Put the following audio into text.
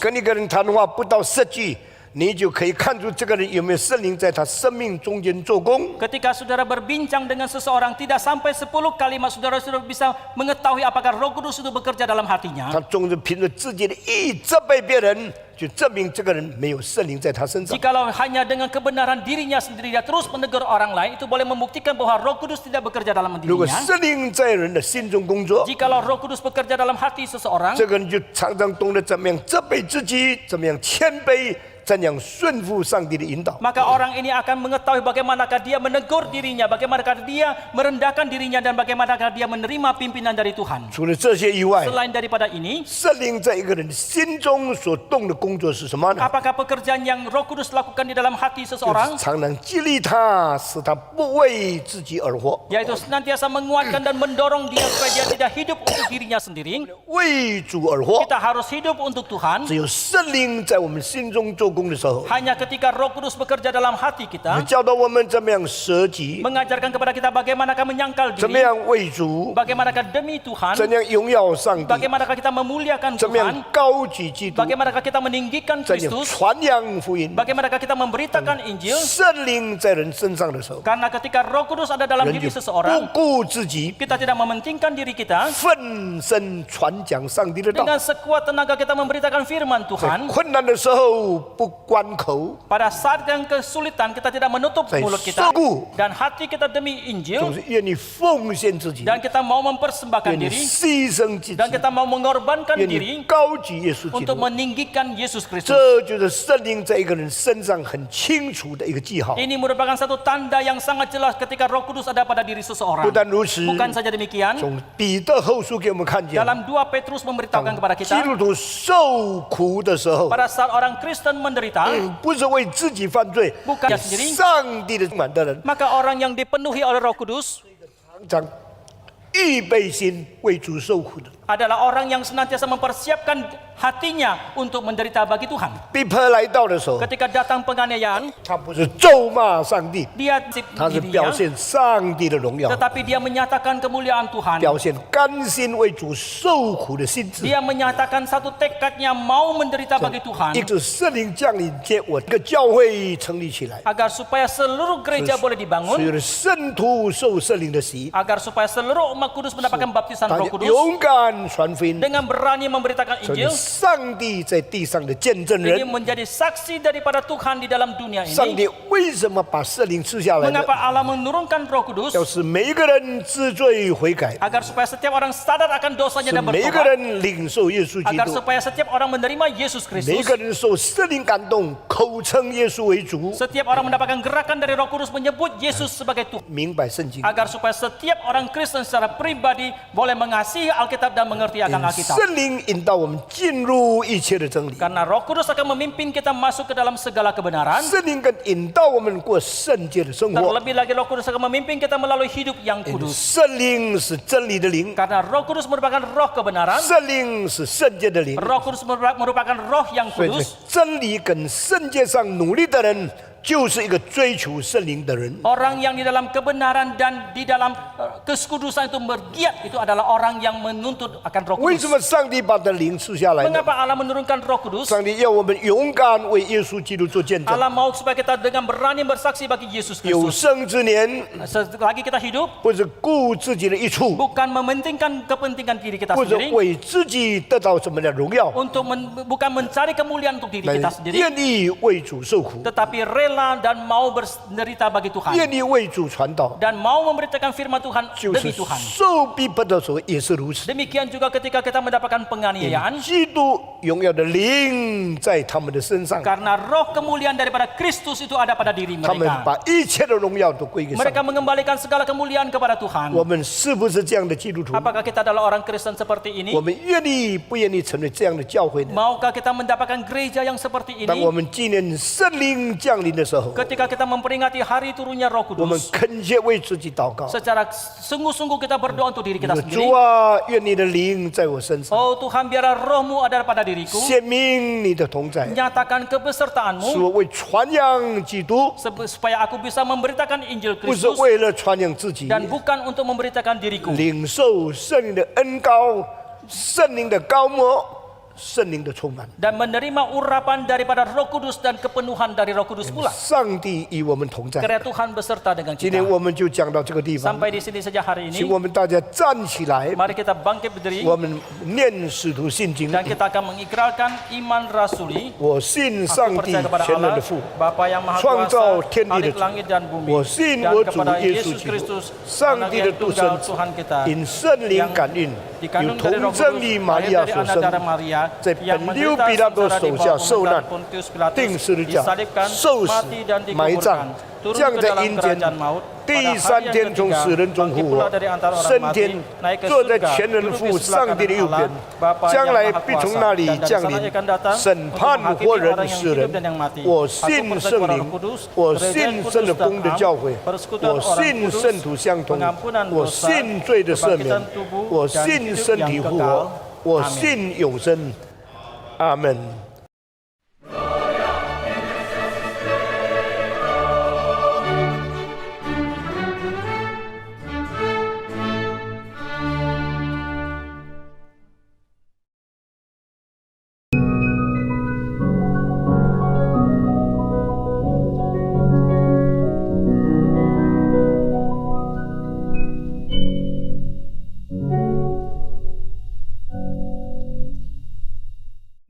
跟一个人谈话不到10句，你就可以看出这个人有没有圣灵在他生命中间做工。 Ketika saudara berbincang dengan seseorang tidak sampai 10 kalimat, saudara sudah bisa mengetahui apakah Roh Kudus itu bekerja dalam hatinya. 他总是凭着自己的意责备别人，就证明这个人没有圣灵在他身上。 Jikalau hanya dengan kebenaran dirinya sendiri dia terus menegur orang lain, itu boleh membuktikan bahwa Roh Kudus tidak bekerja dalam 如果 dirinya. 圣灵在人的心中工作， Jikalau Roh Kudus bekerja dalam hati seseorang, 这个人就常常懂得怎么样责备自己，怎么样谦卑，怎样顺服上帝的引导。 maka orang ini akan mengetahui bagaimanakah dia menegur dirinya, bagaimanakah dia merendahkan dirinya, dan bagaimanakah dia menerima pimpinan dari Tuhan. 除了这些以外， Selain daripada ini, 圣灵在一个人的心中所动的工作是什么呢？ apakah pekerjaan yang Roh Kudus lakukan di dalam hati 就是 seseorang? 常常激励他，使他不为自己而活， Yaitu senantiasa menguatkan dan mendorong dia supaya dia tidak hidup untuk dirinya sendiri. 为主而活。 Kita harus hidup untuk Tuhan. 只有圣灵在我们心中做工的时候， Hanya ketika Roh Kudus bekerja dalam hati kita, 教导我们怎么样舍己， mengajarkan kepada kita bagaimanakah menyangkal 怎么 diri, 样为主， bagaimanakah demi Tuhan, 怎样荣耀上帝， bagaimanakah kita memuliakan 怎么样 Tuhan, 高举基督， bagaimanakah kita meninggikan 怎样 Kristus, 传扬福音。 bagaimanakah kita memberitakan Injil. 圣灵在人身上的时候， Karena ketika Roh Kudus ada dalam 人 diri 就 seseorang, 不顾自己， kita tidak mementingkan diri kita. 奋身传讲上帝的道。 Dengan sekuat tenaga kita memberitakan firman 在 Tuhan. 困难的时候不关口， Pada saat yang kesulitan kita tidak menutup 在 mulut kita 受苦 dan hati kita demi 总 Injil, 是愿意奉献自己， dan kita mau mempersembahkan 愿意 diri, 牺牲自己， dan kita mau mengorbankan 愿 diri 意高举耶稣基 untuk 督。 meninggikan Yesus Kristus. 这就是圣灵在一个人身上很清楚的一个记号。 Ini merupakan satu tanda yang sangat jelas ketika Roh Kudus ada pada diri 不 seseorang. 但如此， Bukan saja demikian, 从彼得后书给我们看见， dalam 2 Petrus memberitahukan kepada 基 kita, 督徒受苦的时候， pada saat orang Kristen menderita, 不是为自己犯罪， bukan dia sendiri, 上帝的满的人， maka orang yang dipenuhi oleh Roh Kudus 常预备心为主受苦的。 adalah orang yang senantiasa mempersiapkan hatinya untuk menderita bagi Tuhan. 逼迫来到的时候， Ketika datang penganiayaan, 他不是咒骂上帝， dia 他是 dirinya, 表现上帝的荣耀， tetapi dia menyatakan kemuliaan Tuhan. 表现甘心为主受苦的心智。 Dia menyatakan satu tekadnya mau menderita bagi Tuhan, 一个圣灵降临，接我这个教会成立起来， agar supaya seluruh gereja boleh 所 dibangun, 有的圣徒受圣灵的洗， agar supaya seluruh umat kudus mendapatkan baptisan 大 Roh 家 Kudus 勇敢传福音， dengan berani memberitakan 成为 Injil. 上帝在地上的见证 Ini 人。 menjadi saksi daripada Tuhan di dalam dunia 上 ini. 帝为什么把圣灵赐下来呢？ Mengapa Allah menurunkan Roh Kudus? 要使每一个人知罪悔改， Agar supaya setiap orang sadar akan 使 dosanya dan 每一个 bertobat. 人领受耶稣基 Agar 督， supaya setiap orang menerima Yesus 每一 Kristus. 个人受圣灵感动，口称耶稣为主， Setiap orang mendapatkan gerakan dari Roh Kudus menyebut Yesus sebagai Tuhan. 明白圣经。 Agar supaya setiap orang Kristen secara pribadi boleh mengasihi Alkitab dan mengerti akan Alkitab. 圣灵引导我们进入一切的真理， Karena Roh Kudus akan memimpin kita masuk ke dalam segala kebenaran. 圣灵更引导我们过圣洁的生活。 Terlebih lagi Roh Kudus akan memimpin kita melalui hidup yang kudus. 圣灵是真理的灵， Karena Roh Kudus merupakan roh kebenaran. 圣灵是圣洁的灵。 Roh Kudus merupakan roh yang 所以，在 kudus. 真理跟圣洁上努力的人，就是一个追求圣灵的人。 Orang yang di dalam kebenaran dan di dalam keskudusan itu bergiat, itu adalah orang yang menuntut akan Roh 为 Kudus. 什么上帝把他的灵赐下来呢？ Mengapa Allah menurunkan Roh Kudus? 上帝要我们勇敢为耶稣基督做见证。 Allah mau supaya kita dengan berani bersaksi bagi Yesus 有 Kristus. 生之年， Selagi kita hidup, 不是顾自己的益处， bukan mementingkan kepentingan diri kita 或者 sendiri, 为自己得到什么的荣耀， untuk bukan mencari kemuliaan untuk diri 乃 kita sendiri, 愿意为主受苦， tetapi rela dan mau berderita bagi Tuhan 愿意为主传道， dan mau memberitakan firman Tuhan 就 demi 是 Tuhan. 受逼迫的时候也是如此。 Demikian juga ketika kita mendapatkan penganiayaan, 基督荣耀的灵在他们的身上， karena roh kemuliaan daripada Kristus itu ada pada diri 他们 mereka. 把一切的荣耀都归给上帝。 Mereka mengembalikan segala kemuliaan kepada Tuhan. 我们是不是这样的基督徒？ Apakah kita adalah orang Kristen seperti ini? 我们愿意不愿意成为这样的教会呢？ Maukah kita mendapatkan gereja yang seperti 当我 ini? 们纪念圣灵降临的时候， Ketika kita memperingati hari turunnya Roh 我们 Kudus, 恳切为自己祷告。 secara sungguh-sungguh kita berdoa untuk diri kita 主 sendiri. 啊，愿你的灵在我身上， Oh Tuhan, biarlah rohmu ada pada diriku. 显明你的同在， Nyatakan 使 kebesertaanmu 我为传扬基督， supaya aku bisa memberitakan Injil 不是 Kristus 为了传扬自己， dan bukan untuk memberitakan diriku. 领受圣灵的恩膏、圣灵的高摩，圣灵的充满。 dan menerima urapan daripada Roh Kudus dan kepenuhan dari Roh Kudus pula. 上帝与我们同在。 Karena Tuhan beserta dengan 今天 kita. 我们就讲到这个地方， Sampai di sini saja hari 请 ini. 我们大家站起来， Mari kita bangkit berdiri 我们念使徒信经。 dan kita akan mengikrarkan iman rasuli. 我信上 Aku 帝 percaya kepada 全能 Allah, 的父， Bapa yang Maha 创造 Kuasa, 天地的 Khalik 主。 langit dan bumi, 我信 dan 我主 kepada 耶稣 Yesus 基督， Kristus, 上 Anak 帝的 yang 独 tunggal 生子， Tuhan kita, 因圣灵感应，有 dikandung dari 童 Roh 真 Kudus, 理玛利 lahir 亚 dari 所 anak 生 darah，Maria, 在 yang 本丢 menderita 比拉多 sengsara 手 di 下 bawah 受难 pemerintahan Pontius Pilatus, 定十字架， disalibkan, 受死 mati dan 埋葬 dikuburkan, turun 降 ke 在 dalam 阴间 kerajaan maut, 第 pada 三 hari 天 yang 从 ketiga, 死人中 bangkit 复 pula 活 dari antara orang 升 mati, 天 naik ke 坐在 surga, 全能 duduk 父 di 上 sebelah 帝的右 kanan 边 Allah,，Bapa 将 yang 来 Maha 必从 Kuasa, 那里 dan dari 降 sana 临 akan datang 审 untuk 判 menghakimi 活人 orang yang 死 hidup 人 dan yang mati. 我 Aku 信 percaya 圣 kepada 灵 Roh Kudus, 我 Gereja 信 Kudus 圣的 dan 公的 am, 教会 persekutuan 我 orang 信 kudus, 圣徒相通 pengampunan 我 dosa, 信罪的赦免 kebangkitan tubuh, 我 dan 信 hidup 身 yang 体复 kekal. 活我 Amin. 信永生阿门